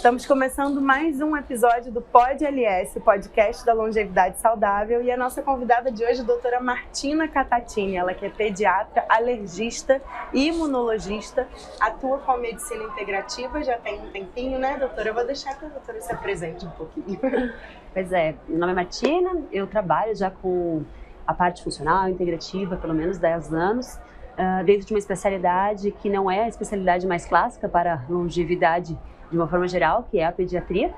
Estamos começando mais um episódio do Pod LS, podcast da longevidade saudável, e a nossa convidada de hoje é a doutora Martina Catatini, ela que é pediatra, alergista e imunologista, atua com a medicina integrativa, já tem um tempinho, né, doutora? Eu vou deixar que a doutora se apresente um pouquinho. Pois é, meu nome é Martina, eu trabalho já com a parte funcional, integrativa, pelo menos 10 anos, dentro de uma especialidade que não é a especialidade mais clássica para longevidade de uma forma geral, que é a pediatria,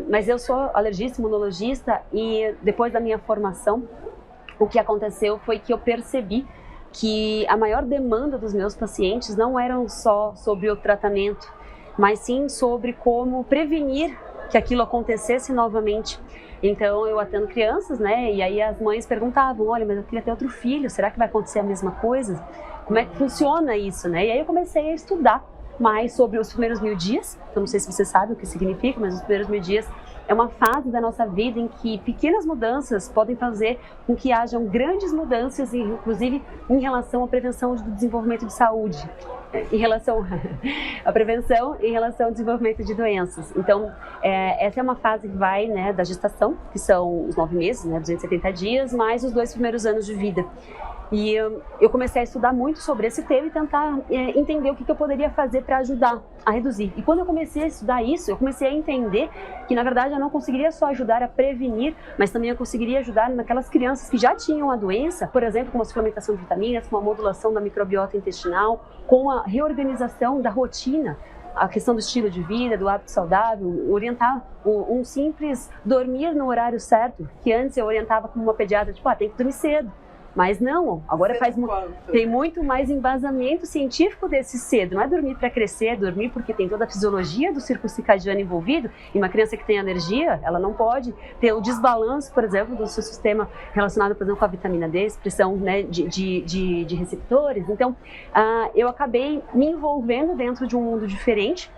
mas eu sou alergista, imunologista, e depois da minha formação, o que aconteceu foi que eu percebi que a maior demanda dos meus pacientes não eram só sobre o tratamento, mas sim sobre como prevenir que aquilo acontecesse novamente. Então eu atendo crianças, né, e aí as mães perguntavam, olha, mas eu queria ter outro filho, será que vai acontecer a mesma coisa? Como é que funciona isso, né? E aí eu comecei a estudar mais sobre os primeiros 1000 dias, eu não sei se você sabe o que significa, mas os primeiros 1000 dias é uma fase da nossa vida em que pequenas mudanças podem fazer com que hajam grandes mudanças, inclusive em relação à prevenção do desenvolvimento de saúde, em relação à prevenção em relação ao desenvolvimento de doenças. Então, essa é uma fase que vai, né, da gestação, que são os 9 meses, né, 270 dias, mais os 2 primeiros anos de vida. E eu comecei a estudar muito sobre esse tema e tentar entender o que eu poderia fazer para ajudar a reduzir. E quando eu comecei a estudar isso, eu comecei a entender que, na verdade, eu não conseguiria só ajudar a prevenir, mas também eu conseguiria ajudar naquelas crianças que já tinham a doença, por exemplo, com a suplementação de vitaminas, com a modulação da microbiota intestinal, com a reorganização da rotina, a questão do estilo de vida, do hábito saudável, orientar um simples dormir no horário certo, que antes eu orientava como uma pediatra, tipo, tem que dormir cedo. Mas não, agora tem muito mais embasamento científico desse cedo. Não é dormir para crescer, é dormir porque tem toda a fisiologia do círculo circadiano envolvido. E uma criança que tem alergia, ela não pode ter o desbalanço, por exemplo, do seu sistema relacionado, por exemplo, com a vitamina D, expressão, né, de receptores. Então, eu acabei me envolvendo dentro de um mundo diferente,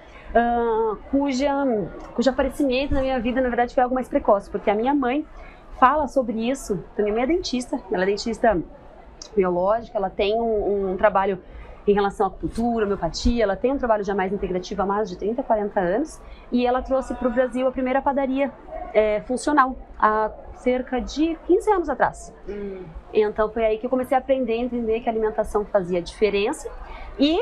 cujo aparecimento na minha vida, na verdade, foi algo mais precoce, porque a minha mãe fala sobre isso. Minha mãe é dentista, ela é dentista biológica, ela tem um trabalho em relação à acupuntura, homeopatia, ela tem um trabalho já mais integrativo há mais de 30, 40 anos, e ela trouxe para o Brasil a primeira padaria funcional, há cerca de 15 anos atrás. Então foi aí que eu comecei a aprender, a entender que a alimentação fazia diferença. E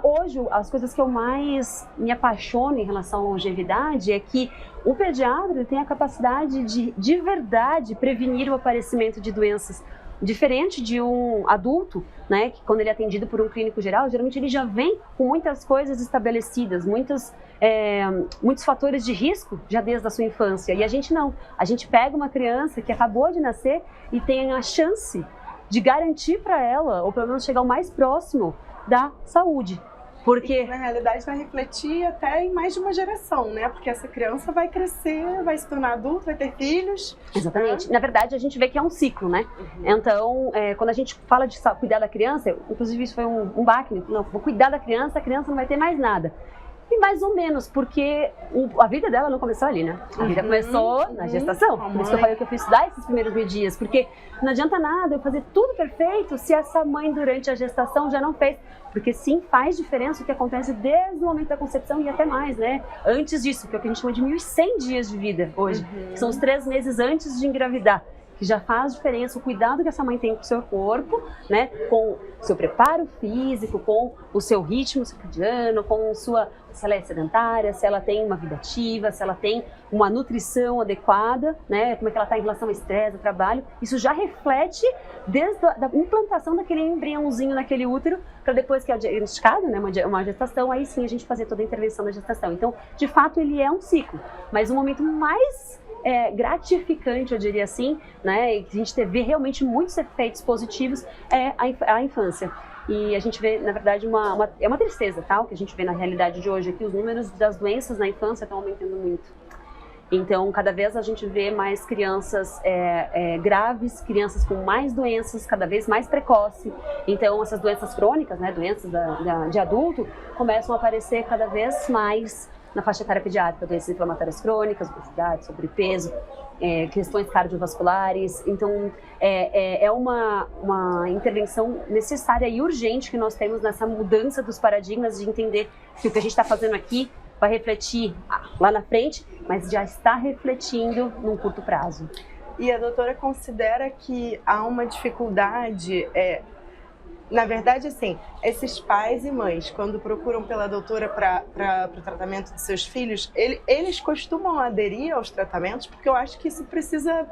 hoje, as coisas que eu mais me apaixono em relação à longevidade é que o pediatra tem a capacidade de verdade, prevenir o aparecimento de doenças. Diferente de um adulto, né, que quando ele é atendido por um clínico geral, geralmente ele já vem com muitas coisas estabelecidas, muitos fatores de risco já desde a sua infância. E a gente não. A gente pega uma criança que acabou de nascer e tem a chance de garantir para ela, ou pelo menos chegar o mais próximo da saúde. Porque na realidade vai refletir até em mais de uma geração, né? Porque essa criança vai crescer, vai se tornar adulto, vai ter filhos. Exatamente. Na verdade, a gente vê que é um ciclo, né? Então, quando a gente fala de cuidar da criança, inclusive isso foi um baque, não, vou cuidar da criança não vai ter mais nada. E mais ou menos, porque a vida dela não começou ali, né? A vida começou na gestação. Por isso que eu falei que eu fui estudar esses primeiros 1000 dias. Porque não adianta nada eu fazer tudo perfeito se essa mãe durante a gestação já não fez. Porque sim, faz diferença o que acontece desde o momento da concepção e até mais, né? Antes disso, que é o que a gente chama de 1100 dias de vida hoje. Que são os 3 meses antes de engravidar. Que já faz diferença, o cuidado que essa mãe tem com o seu corpo, né, com o seu preparo físico, com o seu ritmo circadiano, se ela é sedentária, se ela tem uma vida ativa, se ela tem uma nutrição adequada, né, como é que ela está em relação ao estresse, ao trabalho. Isso já reflete desde a implantação daquele embriãozinho naquele útero, para depois que é diagnosticado, né, uma gestação, aí sim a gente fazer toda a intervenção da gestação. Então, de fato, ele é um ciclo, mas o momento mais gratificante, eu diria assim, né, e que a gente vê realmente muitos efeitos positivos é a infância. E a gente vê, na verdade, é uma tristeza, tá? O que a gente vê na realidade de hoje é que os números das doenças na infância estão aumentando muito. Então, cada vez a gente vê mais crianças graves, crianças com mais doenças, cada vez mais precoce. Então, essas doenças crônicas, né, doenças de adulto, começam a aparecer cada vez mais na faixa etária pediátrica, doenças inflamatórias crônicas, obesidade, sobrepeso, questões cardiovasculares. Então, é uma intervenção necessária e urgente que nós temos nessa mudança dos paradigmas de entender que o que a gente está fazendo aqui vai refletir lá na frente, mas já está refletindo num curto prazo. E a doutora considera que há uma dificuldade, na verdade, assim, esses pais e mães, quando procuram pela doutora para o tratamento de seus filhos, eles costumam aderir aos tratamentos, porque eu acho que isso precisa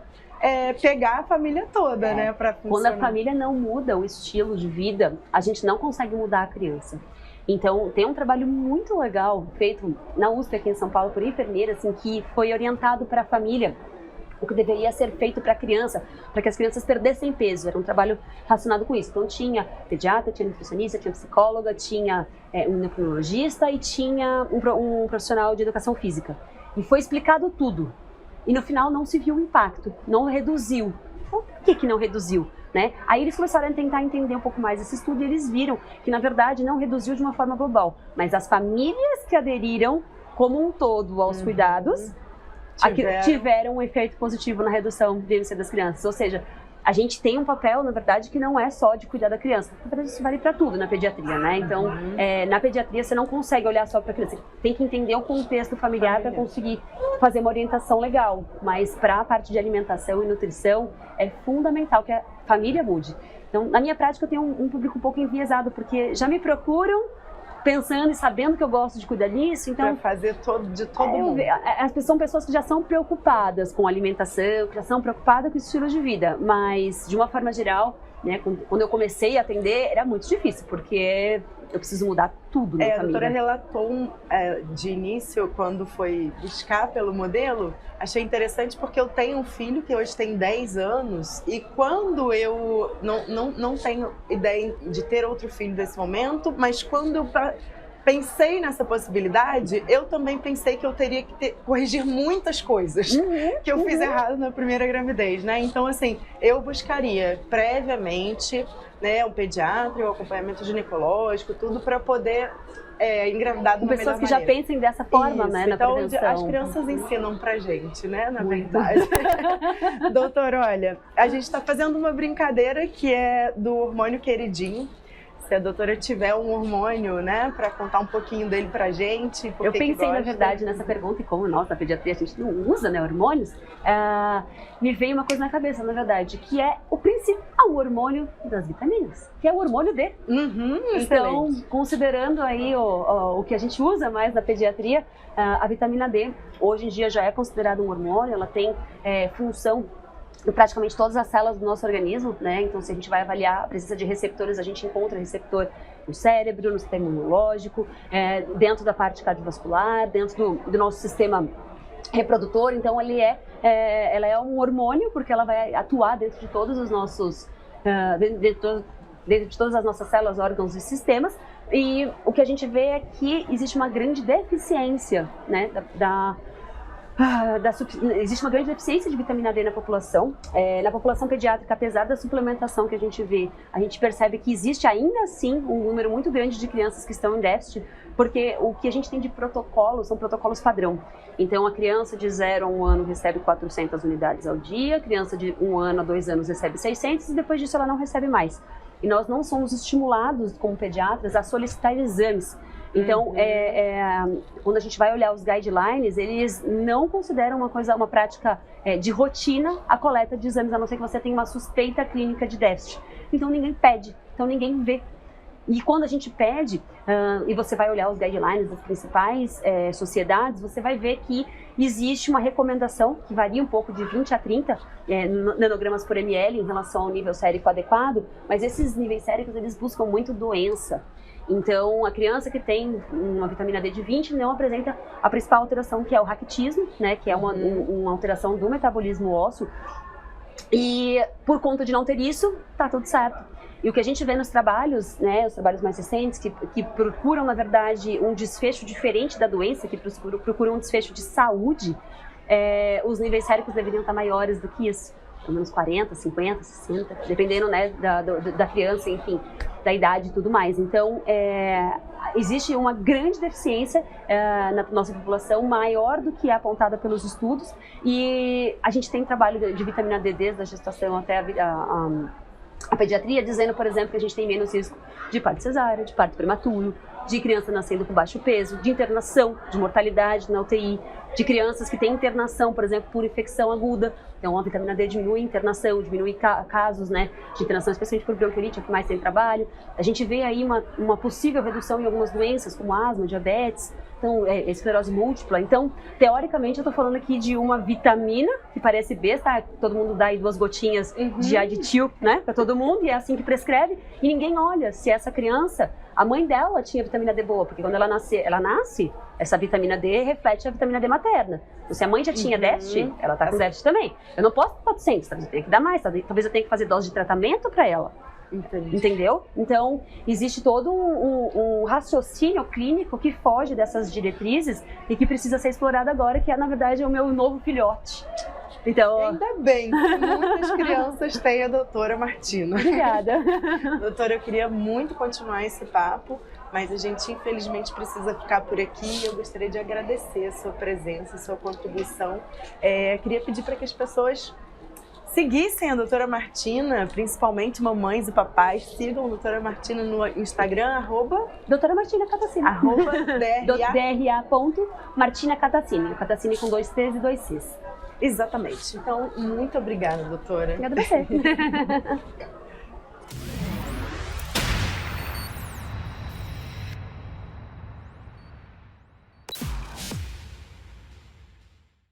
pegar a família toda, né, para funcionar. Quando a família não muda o estilo de vida, a gente não consegue mudar a criança. Então, tem um trabalho muito legal feito na USP aqui em São Paulo por enfermeiras, assim, que foi orientado para a família o que deveria ser feito para a criança, para que as crianças perdessem peso. Era um trabalho relacionado com isso. Então, tinha pediatra, tinha nutricionista, tinha psicóloga, tinha um endocrinologista e tinha um profissional de educação física. E foi explicado tudo. E no final não se viu o impacto, não reduziu. Então, por que não reduziu? Né? Aí eles começaram a tentar entender um pouco mais esse estudo e eles viram que, na verdade, não reduziu de uma forma global. Mas as famílias que aderiram como um todo aos cuidados tiveram um efeito positivo na redução do IMC das crianças. Ou seja, a gente tem um papel, na verdade, que não é só de cuidar da criança. Na verdade, isso vale para tudo na pediatria, né? Então, na pediatria, você não consegue olhar só para a criança. Você tem que entender o contexto familiar para conseguir fazer uma orientação legal. Mas para a parte de alimentação e nutrição, é fundamental que a família mude. Então, na minha prática, eu tenho um público um pouco enviesado, porque já me procuram pensando e sabendo que eu gosto de cuidar disso, então... Para fazer de todo mundo. São pessoas que já são preocupadas com alimentação, que já são preocupadas com o estilo de vida, mas de uma forma geral, né, quando eu comecei a atender, era muito difícil, porque eu preciso mudar tudo na família. A doutora relatou de início, quando foi buscar pelo modelo, achei interessante porque eu tenho um filho que hoje tem 10 anos e quando eu não tenho ideia de ter outro filho nesse momento, mas quando eu pensei nessa possibilidade, eu também pensei que eu teria que corrigir muitas coisas que eu fiz errado na primeira gravidez, né? Então, assim, eu buscaria previamente, né, um pediatra, um acompanhamento ginecológico, tudo para poder engravidar de uma pessoas que maneira. Já pensem dessa forma, isso, né, na então, prevenção. As crianças ensinam pra gente, né, na verdade. Doutor, olha, a gente está fazendo uma brincadeira que é do hormônio queridinho. Se a doutora tiver um hormônio, né, para contar um pouquinho dele pra gente. Eu pensei, na verdade, nessa pergunta, e como nós, na pediatria, a gente não usa, né, hormônios, me veio uma coisa na cabeça, na verdade, que é o principal hormônio das vitaminas, que é o hormônio D. Então, considerando aí o que a gente usa mais na pediatria, a vitamina D, hoje em dia já é considerada um hormônio, ela tem função em praticamente todas as células do nosso organismo, né? Então, se a gente vai avaliar a presença de receptores, a gente encontra receptor no cérebro, no sistema imunológico, dentro da parte cardiovascular, dentro do nosso sistema reprodutor. Então, ela é um hormônio porque ela vai atuar dentro de todos os nossos, dentro de todas as nossas células, órgãos e sistemas. E o que a gente vê é que existe uma grande deficiência, né, existe uma grande deficiência de vitamina D na população. Na população pediátrica, apesar da suplementação que a gente vê, a gente percebe que existe ainda assim um número muito grande de crianças que estão em déficit, porque o que a gente tem de protocolos são protocolos padrão. Então, a criança de 0 a 1 ano recebe 400 unidades ao dia, a criança de 1 ano a 2 anos recebe 600 e depois disso ela não recebe mais. E nós não somos estimulados como pediatras a solicitar exames. Então, quando a gente vai olhar os guidelines, eles não consideram uma prática de rotina a coleta de exames, a não ser que você tenha uma suspeita clínica de déficit. Então, ninguém pede, então ninguém vê. E quando a gente pede, e você vai olhar os guidelines das principais sociedades, você vai ver que existe uma recomendação que varia um pouco de 20 a 30 nanogramas por ml em relação ao nível sérico adequado, mas esses níveis séricos, eles buscam muito doença. Então, a criança que tem uma vitamina D de 20 não apresenta a principal alteração, que é o raquitismo, né, que é uma alteração do metabolismo ósseo. E por conta de não ter isso, tá tudo certo. E o que a gente vê nos trabalhos, né, os trabalhos mais recentes, que procuram, na verdade, um desfecho diferente da doença, que procuram um desfecho de saúde, os níveis séricos deveriam estar maiores do que isso. Pelo menos 40, 50, 60, dependendo, né, da criança, enfim, da idade e tudo mais. Então, existe uma grande deficiência na nossa população, maior do que é apontada pelos estudos, e a gente tem trabalho de vitamina D desde a gestação até a pediatria, dizendo, por exemplo, que a gente tem menos risco de parto cesárea, de parto prematuro, de criança nascendo com baixo peso, de internação, de mortalidade na UTI, de crianças que têm internação, por exemplo, por infecção aguda. Então, a vitamina D diminui a internação, diminui casos, né, de internação, especialmente por bronquiolite, é o que mais tem trabalho. A gente vê aí uma possível redução em algumas doenças, como asma, diabetes, então, esclerose múltipla. Então, teoricamente, eu estou falando aqui de uma vitamina, que parece besta, todo mundo dá aí 2 gotinhas de aditil, né, para todo mundo, e é assim que prescreve, e ninguém olha se essa criança, a mãe dela tinha vitamina D boa, porque quando ela nasce, essa vitamina D reflete a vitamina D materna. Então, se a mãe já tinha déficit, ela está com déficit também. Eu não posso dar 400, talvez eu tenha que dar mais, talvez eu tenha que fazer dose de tratamento para ela. Entendeu? Então, existe todo um raciocínio clínico que foge dessas diretrizes e que precisa ser explorado agora, que é, na verdade, o meu novo filhote. Então, ainda bem que muitas crianças têm a doutora Martina. Obrigada. Doutora, eu queria muito continuar esse papo, mas a gente infelizmente precisa ficar por aqui. Eu gostaria de agradecer a sua presença, a sua contribuição. Queria pedir para que as pessoas seguissem a doutora Martina, principalmente mamães e papais. Sigam a doutora Martina no Instagram, doutora Martina Catacini. @DRA.Martina Catacini. Catacini com 2 T's e 2 C's. Exatamente. Então, muito obrigada, doutora. Obrigada a você.